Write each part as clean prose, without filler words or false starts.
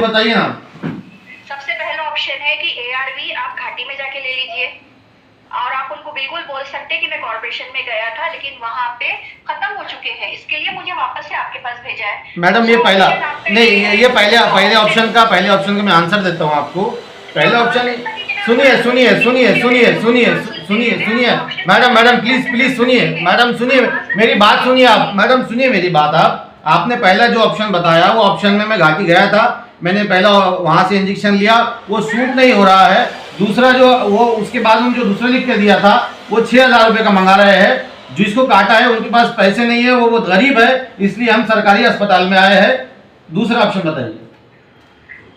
बताइए ना। सबसे पहला ऑप्शन है कि ARV आप घाटी में जाके ले लीजिए, और आप उनको बिल्कुल बोल सकते हैं कि मैं कॉर्पोरेशन में गया था लेकिन वहां पे खत्म हो चुके हैं, इसके लिए मुझे वापस से आपके पास भेजा है। मैडम ये पहला नहीं, ये पहले ऑप्शन का मैं आंसर देता हूँ आपको। पहला ऑप्शन, सुनिए मैडम प्लीज सुनिए मैडम, सुनिए मेरी बात, सुनिए आप मैडम, सुनिए मेरी बात। आपने पहला जो ऑप्शन बताया वो ऑप्शन में मैं घाटी गया था, मैंने पहला वहां से इंजेक्शन लिया, वो सूट नहीं हो रहा है। दूसरा जो वो उसके बाद में जो दूसरा लिख के दिया था वो 6,000 रुपये का मंगा रहे हैं, जिसको काटा है उनके पास पैसे नहीं है, वो बहुत गरीब है, इसलिए हम सरकारी अस्पताल में आए हैं। दूसरा ऑप्शन बताइए।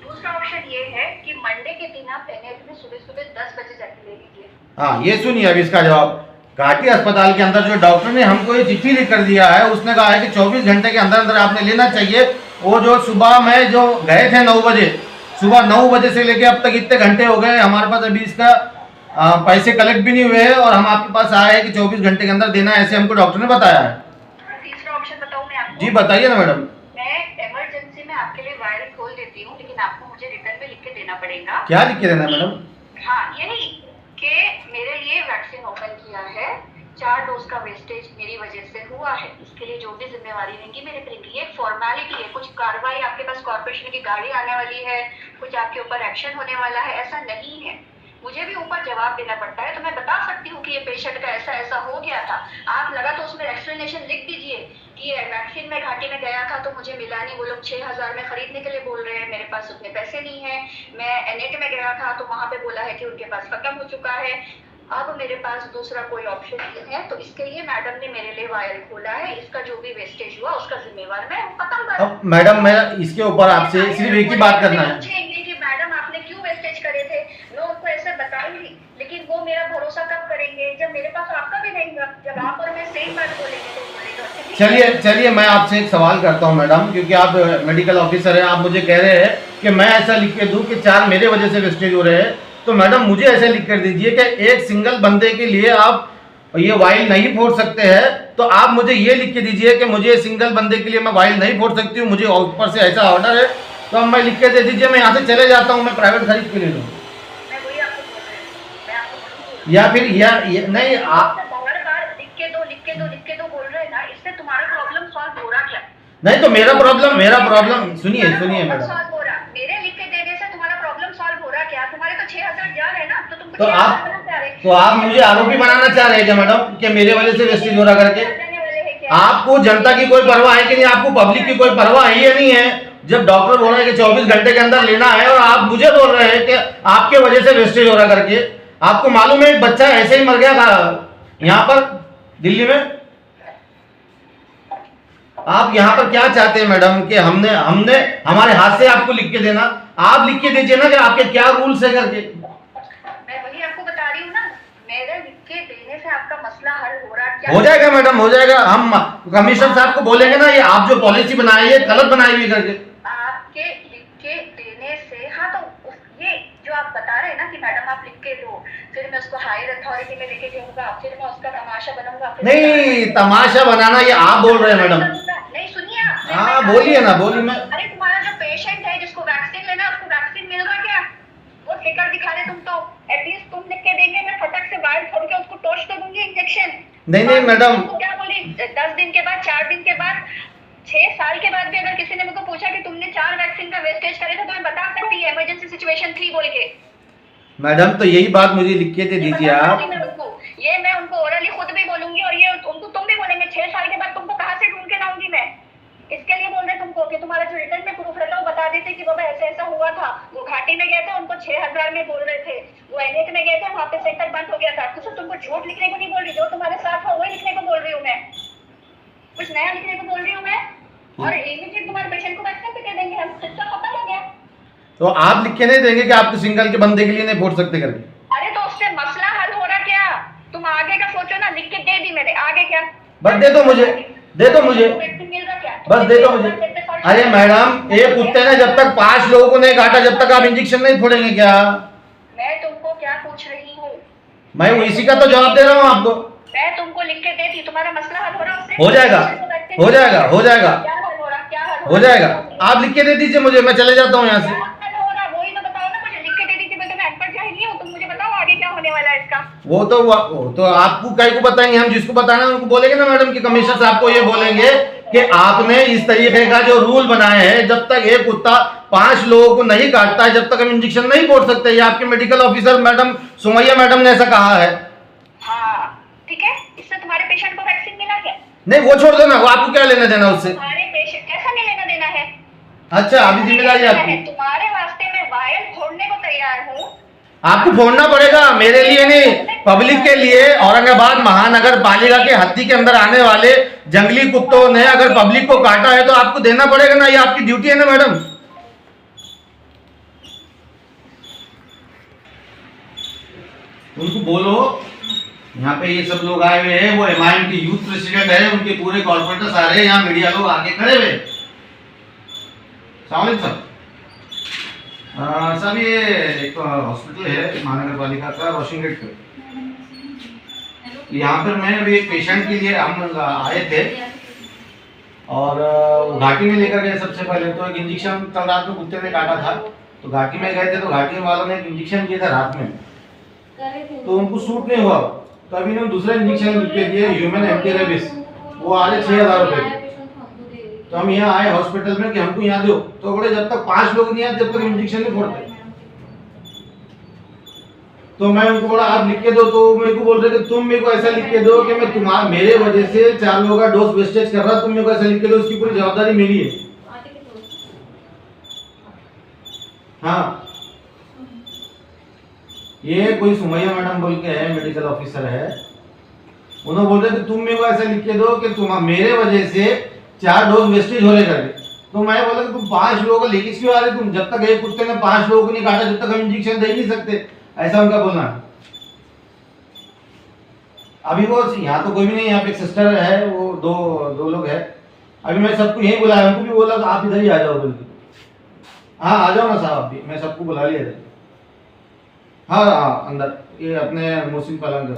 दूसरा ऑप्शन ये है कि मंडे के दिन आप NH में सुबह 10 बजे जाके ले लीजिए। हाँ ये सुनिए अब इसका जवाब। घाटी अस्पताल के अंदर जो डॉक्टर ने हमको ये चिट्ठी लिख कर दिया है, उसने कहा है कि 24 घंटे के अंदर अंदर आपने लेना चाहिए। वो जो सुबह में जो गए थे 9 बजे, सुबह 9 बजे से लेके अब तक इतने घंटे हो गए, हमारे पास अभी इसका पैसे कलेक्ट भी नहीं हुए हैं, और हम आपके पास आए हैं कि 24 घंटे के अंदर देना है, ऐसे हमको डॉक्टर ने बताया है। तीसरा ऑप्शन बताऊं मैं आपको? जी बताइए ना मैडम। मैं इमरजेंसी में आपके लिए वायर खोल देती हूँ, लेकिन आपको मुझे रिटर्न में लिख के देना पड़ेगा। क्या लिख के देना है मैडम? हाँ यही कि मेरे लिए वैक्सीन ओपन किया है, 4 डोज का वेस्टेज मेरी वजह से हुआ है, इसके लिए जो भी जिम्मेवारी रहेंगी मेरे पे रहेंगी। ये एक फॉर्मेलिटी है, कुछ कार्रवाई आपके पास कॉर्पोरेशन की गाड़ी आने वाली है, कुछ आपके ऊपर एक्शन होने वाला है, ऐसा नहीं है। मुझे भी ऊपर जवाब देना पड़ता है, तो मैं बता सकती हूँ कि ये पेशेंट का ऐसा ऐसा हो गया था। आप लगा तो उसमें एक्सप्लेनेशन लिख दीजिए कि ये वैक्सीन में घाटी में गया था तो मुझे मिला नहीं, वो लोग 6,000 में खरीदने के लिए बोल रहे हैं, मेरे पास उतने पैसे नहीं है। मैं NH में गया था तो वहां पे बोला है कि उनके पास खत्म हो चुका है। अब मेरे पास दूसरा कोई ऑप्शन नहीं है, तो इसके लिए मैडम ने मेरे लिए वायर खोला है, इसका जो भी वेस्टेज हुआ उसका जिम्मेवार मैं खत्म कर। अब मैडम मैं इसके ऊपर आपसे सिर्फ एक ही बात करना है। पूछेंगे कि मैडम आपने क्यों वेस्टेज करे थे, मैं उनको ऐसे बताऊंगी, लेकिन वो मेरा भरोसा कब करेंगे जब मेरे पास आपका भी नहीं, जब आप और मैं सेम बात बोलेंगे तो बोलेगा। चलिए मैं आपसे एक सवाल करता हूं मैडम, क्योंकि आप मेडिकल ऑफिसर हैं, आप मुझे कह रहे हैं कि मैं ऐसा लिख के दूं कि 4 मेरे वजह से वेस्टेज हो रहे हैं, तो मैडम मुझे ऐसे लिख कर दीजिए कि एक सिंगल बंदे के लिए आप ये वाइल नहीं फोड़ सकते हैं, तो आप मुझे ये लिख के दीजिए कि मुझे सिंगल बंदे के लिए मैं वाइल नहीं फोड़ सकती हूँ, मुझे ऊपर से ऐसा ऑर्डर है, तो अब मैं लिख के दे दीजिए, मैं यहाँ से चले जाता हूँ, मैं प्राइवेट खरीद के ले लूँ। या फिर नहीं आप लिख के दो बोल रहे हैं ना, इससे तुम्हारा प्रॉब्लम सॉल्व हो रहा क्या? नहीं तो मेरा प्रॉब्लम सुनिए मैडम, मेरे लिख के देने से तुम्हारा प्रॉब्लम सॉल्व हो रहा क्या? तुम्हारे तो 6,000 जा रहे हैं ना, तो तुम तो आप मुझे आरोपी बनाना चाह रहे हैं क्या मैडम कि मेरे वजह से वेस्टेज हो रहा करके? आपको जनता की कोई परवाह है कि नहीं? आपको पब्लिक की कोई परवाह है या नहीं है? जब डॉक्टर बोल रहे हैं कि 24 घंटे के अंदर लेना है, और आप मुझे बोल रहे हैं कि आपके वजह से वेस्टेज हो रहा करके। आपको मालूम है एक बच्चा ऐसे ही मर गया था यहाँ पर दिल्ली में। आप यहाँ पर क्या चाहते हैं मैडम कि हमने हमारे हाथ से आपको लिख के देना? आप लिख के दीजिए ना कि आपके क्या रूल्स है करके। मैं वही आपको बता रही हूँ ना, मेरे लिख के देने से आपका मसला हल हो रहा क्या? हो जाएगा मैडम, हो जाएगा। हम कमिश्नर साहब को बोलेंगे ना, ये आप जो पॉलिसी बनाई है गलत बनाई हुई करके। आपके लिख के देने से, हाँ तो ये जो आप बता रहे हैं ना कि मैडम आप लिख के दो, फिर मैं उसको हायर अथॉरिटी में लेके जाऊंगा, फिर मैं उसका तमाशा बनाऊंगा। नहीं तमाशा बनाना ये आप बोल रहे हैं मैडम। नहीं सुनिए, हाँ बोलिए ना, बोलिए। मैं अरे तुम्हारा जो पेशेंट है जिसको वैक्सीन लेना है, उसको वैक्सीन मिल रहा क्या? वो फिकर दिखा रहे तुम तो, एटलीस्ट तुम लिख के देंगे, मैं फटक से वायर खोल के उसको टोच कर दूंगी इंजेक्शन। नहीं मैडम, क्या बोली, 10 दिन के बाद, 4 दिन के बाद, 6 साल के बाद भी अगर किसी ने मुझको पूछा कि तुमने 4 वैक्सीन का वेस्टेज करे थे, तो मैं बता सकती है इमरजेंसी सिचुएशन थी बोल के। मैडम तो यही बात मुझे लिख के दे दीजिए आप। ये मैं उनको ओरली खुद भी बोलूंगी, और ये उनको तुम भी बोलेंगे। 6 साल के बाद तुमको कहाँ से ढूंढ के लाऊंगी मैं? इसके लिए बोल रहे तुमको कि तुम्हारा जो रिटर्न में प्रूफ रहता है वो बता देते कि बाबा ऐसा ऐसा हुआ था, वो घाटी में गए थे, उनको 6,000 में बोल रहे थे, वो NH में गए थे, वहाँ पे सेंटर बंद हो गया था। कुछ तुमको झूठ लिखने को नहीं बोल रही, जो तुम्हारे साथ हो वही लिखने को बोल रही हूँ मैं, कुछ नया लिखने को बोल रही हूँ मैं। और इमीडिएट तुम्हारे पेशेंट को वैक्सीन पे दे देंगे हम, सिस्टम खत्म हो गया। तो आप लिख के नहीं देंगे कि आपको सिंगल के बंदे के लिए नहीं फोड़ सकते करके? अरे तो उससे मसला हल हो रहा क्या? तुम आगे का सोचो ना, लिख के दे दी मैंने, आगे क्या? बस दे दो मुझे, बस दे दो मुझे। अरे मैडम एक कुत्ते ने जब तक 5 लोगों को नहीं काटा, जब तक आप इंजेक्शन नहीं फोड़ेंगे क्या? मैं तुमको क्या पूछ रही हूँ? मैं इसी का तो जवाब दे रहा हूँ आपको। मैं तुमको लिख के दे दी, तुम्हारा मसला हल हो रहा है? हो जाएगा, हो जाएगा, हो जाएगा, क्या हल हो रहा? क्या हल हो जाएगा। आप लिख के दे दीजिए मुझे, मैं चले जाता हूँ यहाँ से। वही तो बताओ ना, मुझे लिख के दे दीजिए, मैं तो अनपढ़ जाहिल हूँ, तुम मुझे बताओ आगे क्या होने वाला है इसका। वो तो आपको कई को बताएंगे, हम जिसको बताना है उनको बोलेंगे ना मैडम कि कमिश्नर साहब को ये बोलेंगे कि आपने इस तरीके का जो रूल बनाए हैं, जब तक एक कुत्ता 5 लोगों को नहीं काटता है, जब तक हम इंजेक्शन नहीं पोड़ सकते। ये आपके medical officer madam Sumaiya madam ने ऐसा कहा है। हाँ ठीक है, इससे तुम्हारे पेशेंट को वैक्सीन मिला क्या? नहीं वो छोड़ दो ना, वो आपको क्या लेना देना उससे। तुम्हारे पेशेंट कैसा नहीं लेना देना है? अच्छा अभी जिम्मेदारी आपकी। तुम्हारे वास्ते मैं वायर फोड़ने को तैयार हूँ। आपको फोड़ना पड़ेगा, मेरे लिए नहीं, पब्लिक के लिए। औरंगाबाद महानगर पालिका के हद्दी के अंदर आने वाले जंगली कुत्तों ने अगर पब्लिक को काटा है तो आपको देना पड़ेगा ना, ये आपकी ड्यूटी है ना मैडम। उनको बोलो यहाँ पे ये सब लोग आए हुए हैं, वो MIM की यूथ प्रेसिडेंट है, उनके पूरे कॉर्पोरेटर्स आ रहे हैं, यहाँ मीडिया लोग आगे खड़े हुए। सलाम अलैकुम सर। सर ये एक हॉस्पिटल है महानगर पालिका का रोशिंग गेट पे, यहाँ पर मैं अभी एक पेशेंट के लिए हम आए थे और घाटी में लेकर गए। सबसे पहले तो एक इंजेक्शन कल रात में कुत्ते ने काटा था, तो घाटी में गए थे तो घाटी वालों ने एक इंजेक्शन किया था रात में, तो उनको सूट नहीं हुआ, तो अभी ने दूसरा इंजेक्शन लिख के दिए ह्यूमन एंटी रेबिस, वो आ रहे 6,000 रुपये। तो हम यहाँ आए हॉस्पिटल में कि हमको यहाँ दो, तो बोले जब तक 5 लोग नहीं आते जब तक इंजेक्शन नहीं फोड़ते। तो मैं उनको बोला आप लिख के दो, तो मेरे को बोल रहे थे तुम मेरे को ऐसा लिख के दो कि मैं तुम्हारा मेरे वजह से 4 लोगों का डोज वेस्टेज कर रहा, तुम मेरे को ऐसा लिख के दो, उसकी पूरी जवाबदारी मेरी है। हाँ ये कोई सुमैया मैडम बोल के है, मेडिकल ऑफिसर है, उन्होंने बोल रहे थे तुम मेरे को ऐसा लिख के दो कि तुम मेरे वजह से 4 डोज वेस्टेज हो रहे करके। तो मैं बोला कि तुम 5 लोगों को लेके क्यों आ रहे तुम, जब तक एक कुत्ते ने 5 लोगों को नहीं काटा जब तक हम इंजेक्शन दे नहीं सकते, ऐसा उनका बोलना है। अभी वो यहाँ तो कोई भी नहीं, यहाँ पे एक सिस्टर है, वो दो लोग है। अभी मैं सबको यही बुलाया, उनको भी बोला आप इधर ही आ जाओ बोल के। हाँ आ जाओ ना साहब, अभी मैं सबको बुला लिया था। हाँ हाँ अंदर ये अपने मोहसिन पालन का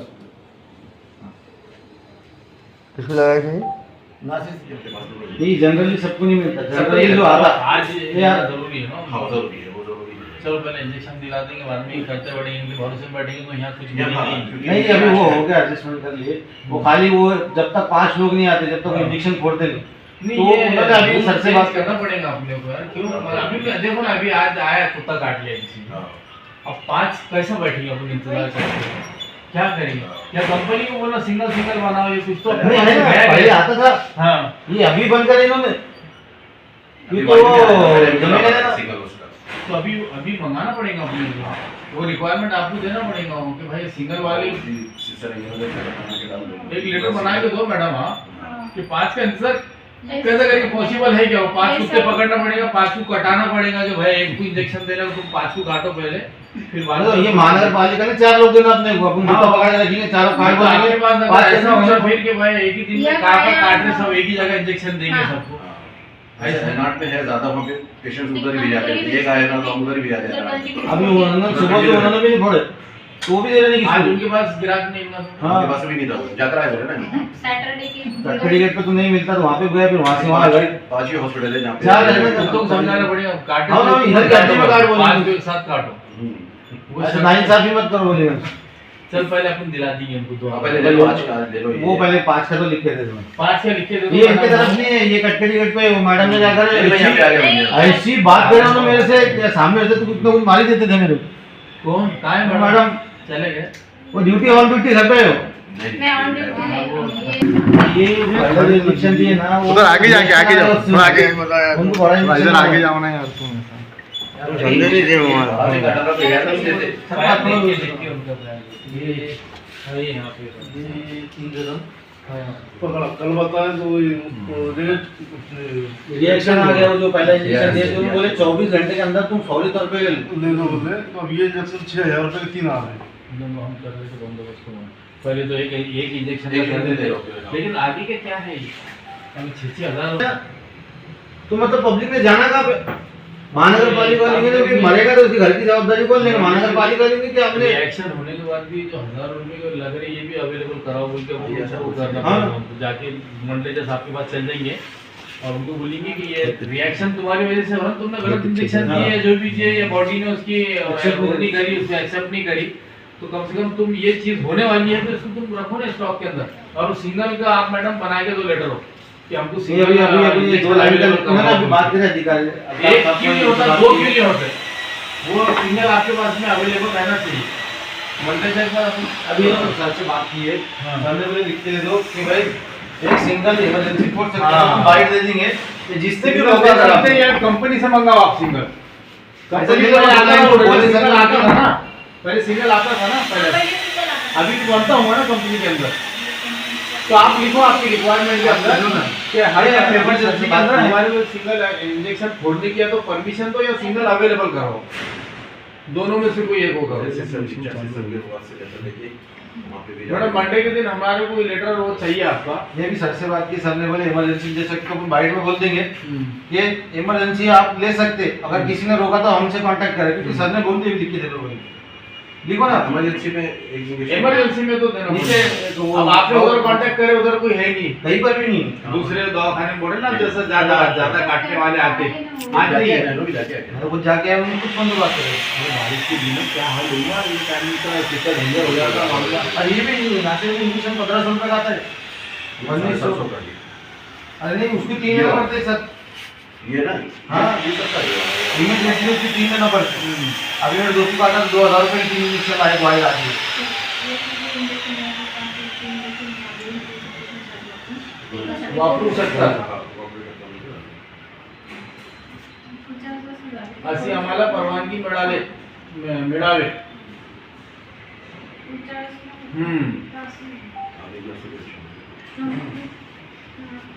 किसको लगा है? ये जनरली सबको नहीं मिलता, जनरली जो आता आज ये यार जरूरी है ना। हाँ जरूरी है, वो जरूरी है। चलो पहले इंजेक्शन दिला देंगे, बाद में खर्चे बढ़ेंगे, इनके भरोसे में बैठेंगे तो यहाँ कुछ यहाँ मिलेगा हाँ, नहीं। नहीं अभी वो हो गया, एडजस्टमेंट कर लिए। वो खाली वो जब तक 5 लोग नहीं आते जब तक इंजेक्शन फोड़ते नहीं। नहीं तो ये उन्होंने अभी सर से बात करना पड़ेगा अपने को यार, क्यों अभी देखो ना, अभी आज आया कुत्ता काट लिया किसी ने, हाँ। अब 5 कैसे बैठेंगे अपन इंतजार करके, क्या करेंगे? या कंपनी को बोला सिंगल बनाओ, ये कुछ तो नहीं है ना, पहले आता था। हाँ ये अभी बंद करे इन्होंने, ये तो जमीन है ना। सिंगल उसका। तो अभी मंगाना पड़ेगा अपने को, वो रिक्वायरमेंट आपको देना पड़ेगा कि भाई सिंगल वाले एक लीटर बना के दो मैडम। हाँ कि 5 का इंतजार कैसे करेंगे, पॉसिबल है क्या? वो 5 कुत्ते पकड़ना पड़ेगा, 5 को कटाना पड़ेगा कि भाई एक को इंजेक्शन देना, तुम 5 को काटो पहले, फिर बाद तो ये महानगर पालिका ने 4 लोग देना अपने को, अपन कुत्ता पकड़ के रखेंगे, चारों काट तो आपके पास अगर 5 ऐसा होगा फिर कि भाई एक ही दिन में काट रहे सब एक ही जगह इंजेक्शन देंगे सबको। ऐसा नाट में है ज्यादा, वहाँ पे पेशेंट्स उधर ही भी जाते हैं, एक आएगा तो हम उधर ही भी आ जाते हैं। अभी उन्होंने सुबह से उन्होंने भी नहीं फोड़े, तो वो भी दे रहे नहीं आज किसी उनके पास ग्राहक नहीं मिला। हाँ। उनके पास भी नहीं था, यात्रा है बोले ना। सैटरडे की कटकड़ी गेट पे तो नहीं मिलता, तो वहाँ पे गए, फिर वहाँ से वहाँ गए। 5 ही हॉस्पिटल है जहाँ पे। 4 है ना। कुत्तों को समझाना पड़ेगा, काटो हाँ, हाँ, इधर काटने में काट बोलेंगे। 5 को एक साथ काटो। वो अच्छा नाइंसाफी मत करो बोले। चल पहले अपन दिला देंगे उनको दो। पहले ले लो, 5 का ले लो। वो पहले 5 का तो लिख के दे दो। 5 का लिखे दे दो। ये इनके तरफ नहीं है, ये कटकड़ी गेट पे वो मैडम ने जाकर यहाँ पे आ गए होंगे। ऐसी बात कर रहा हूँ मेरे से, सामने से तो कुछ ना कुछ मार ही देते थे मेरे को। कौन कहाँ है मैडम चले गए? वो ड्यूटी ऑन ड्यूटी घर पे हो। मैं ऑन ड्यूटी ये पहले जो इंजेक्शन दिए ना वो उधर आगे जाके आगे जाओ, थोड़ा आगे उनको बड़ा इंजेक्शन इधर आगे जाओ ना यार तुम ऐसा तो समझे नहीं थे हमारा। अभी घटना पे गया था उसने से। देखिए उनका प्लान। ये है यहाँ पे कल बताया तो रिएक्शन आ गया, वो जो पहला इंजेक्शन दिए थे उन्होंने बोले 24 घंटे के अंदर तुम फौरी तौर पे ले लो बोले, अब ये इंजेक्शन 6,000 रुपए के 3 आ रहे हैं। दोनों हम कर रहे थे बंदोबस्त को। पहले तो एक इंजेक्शन एक कर दे देते, दो। लेकिन आगे के क्या है? अभी 6,000 तो मतलब पब्लिक ने जाना कहाँ पे? महानगर पालिका वाले ने कि मरेगा तो उसकी घर की जवाबदारी कौन लेगा? महानगर पालिका वाले ने कि हमने रिएक्शन होने के बाद भी जो 1,000 रुपए को लग रही है, ये भी अवेलेबल कराओ बोल के वो करना हाँ। पड़ेगा हमको। जाके मंडलेजा साहब के पास चल जाएंगे, और उनको बोलेंगे कि ये रिएक्शन तुम्हारी वजह से हो रहा, तुमने गलत इंजेक्शन दिए, जो भी दिए, या बॉडी ने उसकी वो नहीं करी, उसको एक्सेप्ट नहीं करी, तो कम से कम तुम ये चीज होने वाली है तो इसको तुम रखो ना स्टॉक के अंदर। और सिंगल का आप मैडम बना के दो लेटर हो कि हमको सिंगल अभी 2 लाइन का उन्होंने अभी बात करी अधिकारी, एक क्यों नहीं होता, 2 क्यों नहीं होते, वो सिंगल आपके पास में अवेलेबल रहना चाहिए। मल्टीचेक पर अभी सर से बात की है, सर ने बोले लिख के दे दो कि भाई एक सिंगल इमरजेंसी फोर्स से बाइट दे देंगे कि जिसने भी रोका था यार कंपनी से मंगाओ आप सिंगल, कंपनी ऐसा से नहीं सिंगल आता था ना, पहले सिंगल आता था ना पहले, अभी भी बनता हुआ ना कंपनी के अंदर। तो आप लिखो आपकी रिक्वायरमेंट के अंदर कि हर इमरजेंसी के अंदर हमारे को सिंगल इंजेक्शन फोड़ने की है तो परमिशन दो या सिंगल अवेलेबल करो, दोनों में से कोई एक होगा। मैडम मंडे के दिन हमारे को लेटर वो चाहिए आपका। ये भी सर से बात की, सर ने बोले इमरजेंसी जैसे कि अपन बाइट में बोल देंगे ये इमरजेंसी आप ले सकते, अगर किसी ने रोका तो हमसे कांटेक्ट करें, क्योंकि सर ने बोल दिया लिख के दे दो, लिखो ना इमरजेंसी में एक इंजेक्शन, इमरजेंसी में तो देना नीचे अब आपने उधर कांटेक्ट करे, उधर कोई है नहीं, कहीं पर भी नहीं, दूसरे दवाखाने में बोले ना जैसे ज्यादा काटने वाले आते आज नहीं है, लोग जाके आए मेरे को जाके हम कुछ बंद बात करें। बारिश के दिन में क्या हाल होगा, ये टाइम का कितना डेंजर हो जाता मामला। और ये भी नासिर में इंजेक्शन 1500 रुपये का आता है, 1900 का अरे नहीं उसकी 3 लेना पड़ते हैं सर, ये ना, हाँ ये सबका है। इमीडिएटली उसकी 3 लेना पड़ते हैं। अभी मेरे दोस्त का आता 2000 रुपये की 3 इंजेक्शन आए वाइल आती है। वापरू शकता अशी आम्हाला परवानगी मिळावे।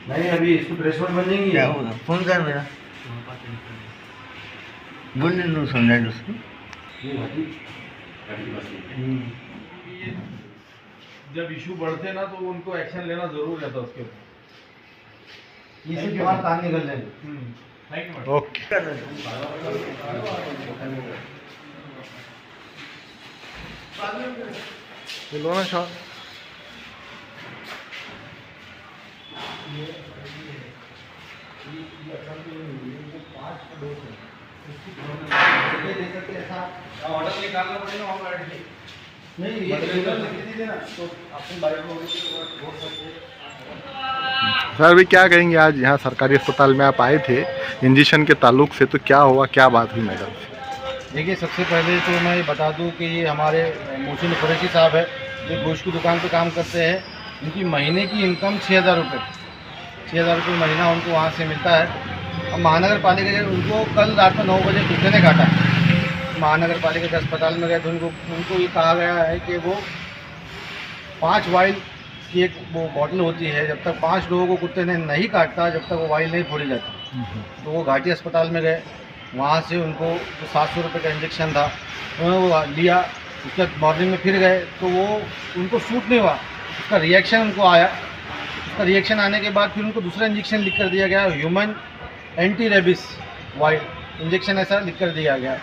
नहीं अभी इसको प्रेसमेंट बन जाएंगी क्या होगा, फोन कर मेरा बोलने दो, समझा दो उसको। जब इशू बढ़ते ना तो उनको एक्शन लेना जरूर रहता उसके ऊपर। ये सिर्फ बाहर तार निकल जाएंगे। Thank you. ओके लो ना शॉट। ऑर्डर निकालना पड़ेगा वहाँ बैठ के। नहीं ये रेगुलर लिख दीजिए ना तो अपनी बाइक में बोल सकते हैं। सर अभी क्या कहेंगे, आज यहाँ सरकारी अस्पताल में आप आए थे इंजेक्शन के ताल्लुक से, तो क्या हुआ, क्या बात हुई मैडम से? देखिए सबसे पहले तो मैं ये बता दूं कि ये हमारे मोहसिन कुरैशी साहब है, जो गोश्त की दुकान पे काम करते हैं। उनकी महीने की इनकम 6000 रुपये, 6000 रुपये महीना उनको वहाँ से मिलता है। अब महानगर पालिका ने उनको कल रात में 9 बजे कुत्ते ने काटा। महानगर पालिका के अस्पताल में गए तो उनको ये कहा गया है कि वो 5 वाइल की एक वो बॉटल होती है, जब तक 5 लोगों को कुत्ते ने नहीं काटता जब तक वो वाइल नहीं फोड़ी जाती। तो वो घाटी अस्पताल में गए, वहाँ से उनको तो 700 रुपये का इंजेक्शन था, उन्होंने वो लिया। उसके बाद मॉर्निंग में फिर गए तो वो उनको सूट नहीं हुआ, उसका रिएक्शन उनको आया। उसका रिएक्शन आने के बाद फिर उनको दूसरा इंजेक्शन लिख कर दिया गया, human anti rabies while injection ऐसा लिख कर दिया गया।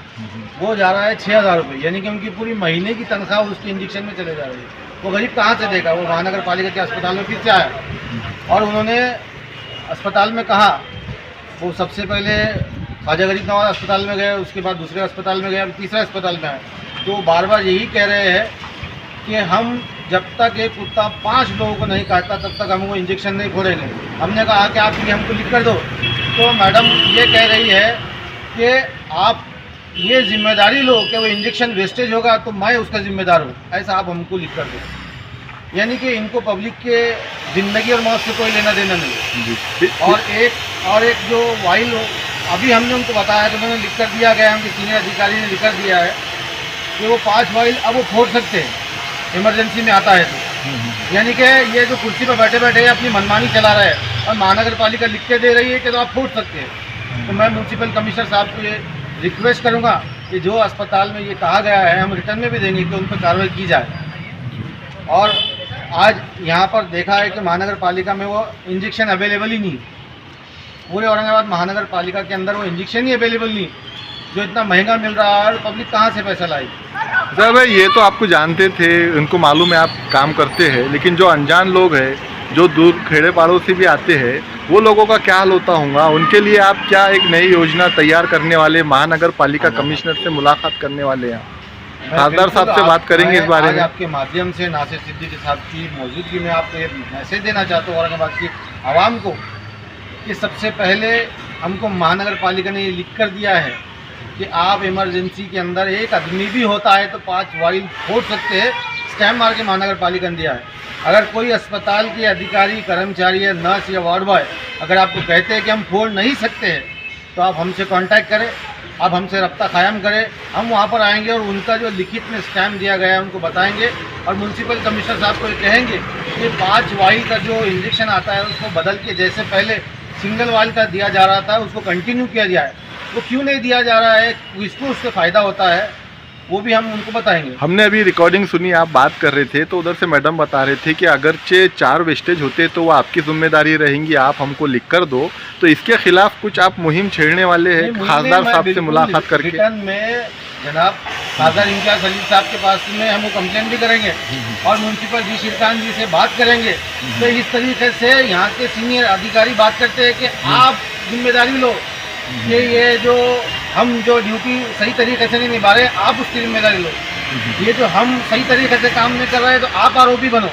वो जा रहा है 6000 रुपये, यानी कि उनकी पूरी महीने की तनख्वाह उसके इंजेक्शन में चले जा रही है। वो गरीब कहाँ से देगा? वो महानगर पालिका के अस्पताल में फिर से आया और उन्होंने अस्पताल में कहा, वो सबसे पहले ख्वाजा गरीब नवाज अस्पताल में गए, उसके बाद दूसरे अस्पताल में गए, अब तीसरे अस्पताल में आए। तो बार बार यही कह रहे हैं कि हम जब तक एक कुत्ता 5 लोगों को नहीं काटता तब तक हम वो इंजेक्शन नहीं फोड़ेंगे। हमने कहा कि आप ये हमको लिख कर दो, तो मैडम ये कह रही है कि आप ये जिम्मेदारी लो कि वो इंजेक्शन वेस्टेज होगा तो मैं उसका जिम्मेदार हूँ, ऐसा आप हमको लिख कर दो। यानी कि इनको पब्लिक के ज़िंदगी और मौत से कोई लेना देना नहीं। और एक जो वाइल अभी हमने उनको बताया तो उन्होंने लिख कर दिया गया, हमके सीनियर अधिकारी ने लिख कर दिया है कि वो 5 वाइल अब वो फोड़ सकते हैं, इमरजेंसी में आता है तो। यानी कि ये जो कुर्सी पर बैठे बैठे अपनी मनमानी चला रहे हैं और महानगर पालिका लिख के दे रही है कि तो आप फोड़ सकते हैं। तो मैं म्यूनसिपल कमिश्नर साहब को ये रिक्वेस्ट करूंगा कि जो अस्पताल में ये कहा गया है हम रिटर्न में भी देंगे कि उन पर कार्रवाई की जाए। और आज यहाँ पर देखा है कि महानगर पालिका में वो इंजेक्शन अवेलेबल ही नहीं, पूरे औरंगाबाद महानगर पालिका के अंदर वो इंजेक्शन ही अवेलेबल नहीं, जो इतना महंगा मिल रहा है और पब्लिक कहाँ से पैसा लाएगी। सर भाई ये तो आपको जानते थे, उनको मालूम है आप काम करते हैं, लेकिन जो अनजान लोग हैं जो दूर खेड़े पाड़ों से भी आते हैं वो लोगों का क्या हाल होता होगा, उनके लिए आप क्या एक नई योजना तैयार करने वाले, महानगर पालिका कमिश्नर से मुलाकात करने वाले हैं? खासदार साहब से बात करेंगे इस बारे आज में। आपके माध्यम से नासिर सिद्दीकी साहब की मौजूदगी में आपको ये मैसेज देना चाहता हूँ औरंगाबाद की आवाम को कि सबसे पहले हमको महानगर पालिका ने ये लिख कर दिया है कि आप इमरजेंसी के अंदर एक आदमी भी होता है तो 5 वाइल फोड़ सकते हैं, स्टैम्प मार के महानगर पालिका ने दिया है। अगर कोई अस्पताल के अधिकारी, कर्मचारी या नर्स या वार्ड बॉय अगर आपको कहते हैं कि हम फोड़ नहीं सकते हैं तो आप हमसे कांटेक्ट करें, आप हमसे रब्ता कायम करें, हम वहाँ पर आएंगे और उनका जो लिखित में स्टैम्प दिया गया है उनको बताएंगे और म्यूनसिपल कमिश्नर साहब को ये कहेंगे कि 5 वाइल का जो इंजेक्शन आता है उसको बदल के जैसे पहले सिंगल वाइल का दिया जा रहा था उसको कंटिन्यू किया जाए। वो क्यों नहीं दिया जा रहा है, किसको उससे फ़ायदा होता है, वो भी हम उनको बताएंगे। हमने अभी रिकॉर्डिंग सुनी, आप बात कर रहे थे तो उधर से मैडम बता रहे थे कि अगरचे 4 वेस्टेज होते तो वो आपकी जिम्मेदारी रहेंगी, आप हमको लिख कर दो। तो इसके खिलाफ कुछ आप मुहिम छेड़ने वाले हैं खासदार साहब से मुलाकात करके? रिटर्न में जनाब खासदार इम्तियाज खलील साहब के पास में हम वो कंप्लेंट भी करेंगे और म्यूनसिपल जी श्रीकांत जी से बात करेंगे। तो इस तरीके से यहाँ के सीनियर अधिकारी बात करते हैं कि आप जिम्मेदारी लो कि ये जो हम जो ड्यूटी सही तरीके से नहीं निभा रहे, आप उसकी जिम्मेदारी लो। ये जो हम सही तरीके से काम नहीं कर रहे तो आप आरोपी बनो।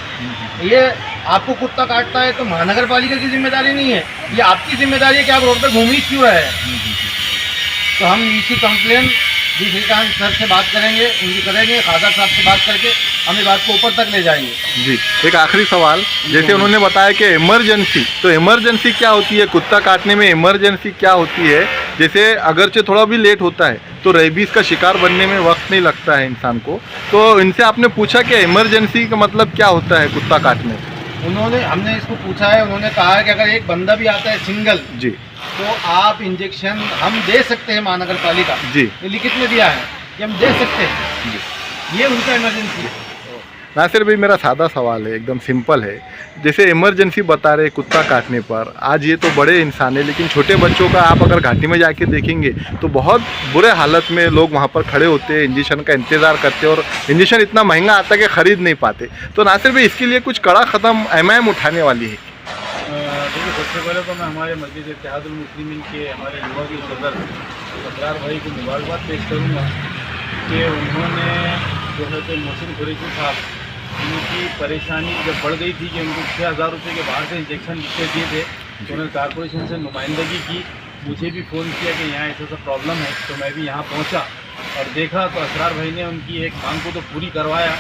ये आपको कुत्ता काटता है तो महानगर पालिका की जिम्मेदारी नहीं है, ये आपकी जिम्मेदारी है कि आप रोड पर घूम ही क्यों रहे हैं। तो हम इसी कंप्लेन जी श्रीकांत सर से बात करेंगे, उनकी करेंगे, खासदार साहब से बात करके हम इस बात को ऊपर तक ले जाएंगे। जी, एक आखिरी सवाल, जैसे उन्होंने बताया कि इमरजेंसी, तो इमरजेंसी क्या होती है? कुत्ता काटने में इमरजेंसी क्या होती है? जैसे अगरचे थोड़ा भी लेट होता है तो रेबीज का शिकार बनने में वक्त नहीं लगता है इंसान को, तो इनसे आपने पूछा कि इमरजेंसी का मतलब क्या होता है कुत्ता काटने? हमने इसको पूछा है, उन्होंने कहा है कि अगर एक बंदा भी आता है सिंगल जी तो आप इंजेक्शन हम दे सकते हैं, महानगर पालिका जी ये लिखित में दिया है कि हम दे सकते हैं, ये उनका इमरजेंसी है। नासिर भाई, मेरा सादा सवाल है, एकदम सिंपल है। जैसे इमरजेंसी बता रहे कुत्ता काटने पर, आज ये तो बड़े इंसान है लेकिन छोटे बच्चों का आप अगर घाटी में जाके देखेंगे तो बहुत बुरे हालत में लोग वहाँ पर खड़े होते हैं, इंजेक्शन का इंतज़ार करते हैं और इंजेक्शन इतना महंगा आता है कि ख़रीद नहीं पाते। तो नासिर भाई, इसके लिए कुछ कड़ा कदम एमआईएम उठाने वाली है? देखिए, सबसे पहले तो मैं हमारे मस्जिद इत्तेहादुल मुस्लिमीन के हमारे युवा के सदर असरार भाई को मुबारकबाद पेश करूँगा कि उन्होंने जो है तो मोहसिन कुरैशी साहब, उनकी परेशानी जब बढ़ गई थी कि उनको 6,000 रुपये के बाहर से इंजेक्शन लिख के दिए थे, तो उन्होंने कॉरपोरेशन से नुमाइंदगी की, मुझे भी फ़ोन किया कि यहाँ ऐसा सा प्रॉब्लम है। तो मैं भी यहाँ पहुँचा और देखा तो असरार भाई ने उनकी एक मांग को तो पूरी करवाया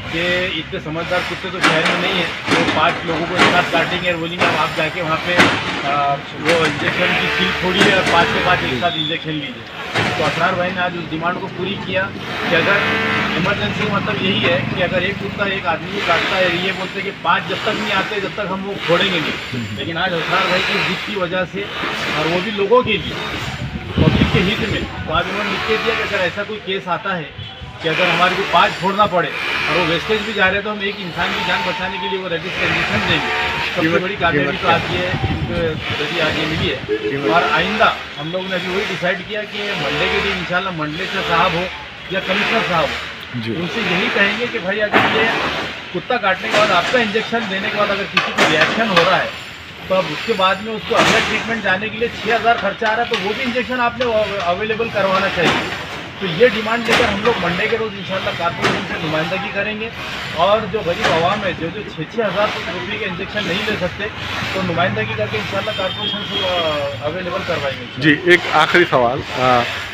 कि इतने समझदार कुत्ते तो शहर में नहीं है, तो 5 लोगों को एक साथ काटेंगे और बोलेंगे अब आप जाके वहाँ पे वो इंजेक्शन की सील फोड़िए और 5 के 5 एक साथ इंजेक्शन लीजिए। तो असरार भाई ने आज उस डिमांड को पूरी किया कि अगर इमरजेंसी मतलब यही है कि अगर एक कुत्ता एक आदमी को काटता है, ये बोलते हैं कि 5 जब तक नहीं आते जब तक हम वो छोड़ेंगे नहीं। लेकिन आज असरार भाई की जिद की वजह से, और वो भी लोगों के लिए, पब्लिक के हित में, तो आज उन्होंने लिख के दिया कि अगर ऐसा कोई केस आता है कि अगर हमारे को 5 छोड़ना पड़े और वो वेस्टेज भी जा रहे हैं तो हम एक इंसान की जान बचाने के लिए वो रेबिस का इंजेक्शन देंगे। सबसे बड़ी कामयाबी तो आज ये इनको आज ये मिली है। और आइंदा हम लोगों ने अभी वही डिसाइड किया कि मंडे के दिन इंशाल्लाह मंडलेश्वर साहब हो या कमिश्नर साहब हो, उनसे यही कहेंगे कि भाई अगर ये कुत्ता काटने के बाद आपका इंजेक्शन देने के बाद अगर किसी को रिएक्शन हो रहा है तो अब उसके बाद में उसको अगला ट्रीटमेंट जाने के लिए 6,000 खर्चा आ रहा है, तो वो भी इंजेक्शन आपने अवेलेबल करवाना चाहिए। तो ये डिमांड लेकर हम लोग मंडे के रोज़ इंशाल्लाह कॉर्पोरेशन से नुमाइंदगी करेंगे और जो गरीब आवाम है जो 6,000 रुपये के इंजेक्शन नहीं ले सकते तो नुमाइंदगी करके इंशाल्लाह कॉर्पोरेशन से अवेलेबल करवाएंगे। जी, एक आखिरी सवाल,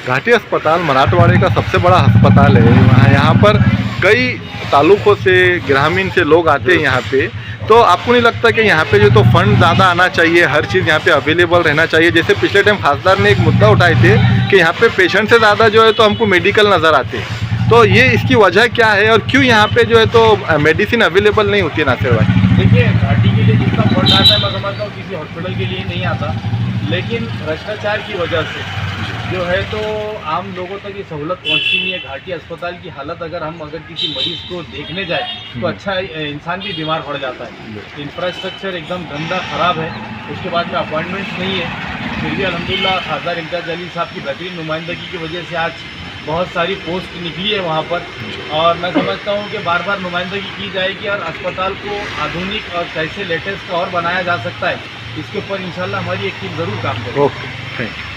घाटी अस्पताल मराठवाड़े का सबसे बड़ा अस्पताल है, यहाँ पर कई तालुकों से, ग्रामीण से लोग आते हैं यहाँ पे, तो आपको नहीं लगता कि यहाँ पे जो तो फंड ज़्यादा आना चाहिए, हर चीज़ यहाँ पे अवेलेबल रहना चाहिए? जैसे पिछले टाइम खासदार ने एक मुद्दा उठाए थे कि यहाँ पे पेशेंट से ज़्यादा जो है तो हमको मेडिकल नज़र आते हैं, तो ये इसकी वजह क्या है और क्यों यहाँ पे जो है तो मेडिसिन अवेलेबल नहीं होती है? नासिर भाई, देखिए, घाटी के लिए जितना फंड आता है मैं समझता हूँ किसी हॉस्पिटल के लिए नहीं आता, लेकिन भ्रष्टाचार की वजह से जो है तो आम लोगों तक ये सहूलत पहुंचती नहीं है। घाटी अस्पताल की हालत अगर किसी मरीज़ को देखने जाए तो अच्छा इंसान भी बीमार पड़ जाता है। इंफ्रास्ट्रक्चर एकदम गंदा ख़राब है, उसके बाद में अपॉइंटमेंट्स नहीं है। फिर भी अल्हम्दुलिल्लाह खासदार इम्तियाज खलील साहब की बेहतरीन नुमाइंदगी की वजह से आज बहुत सारी पोस्ट निकली है वहाँ पर और मैं समझता हूँ कि बार बार नुमाइंदगी की जाएगी और अस्पताल को आधुनिक और कैसे लेटेस्ट और बनाया जा सकता है, इसके ऊपर इंशाल्लाह हमारी एक टीम ज़रूर काम करेगी। Okay, thank you.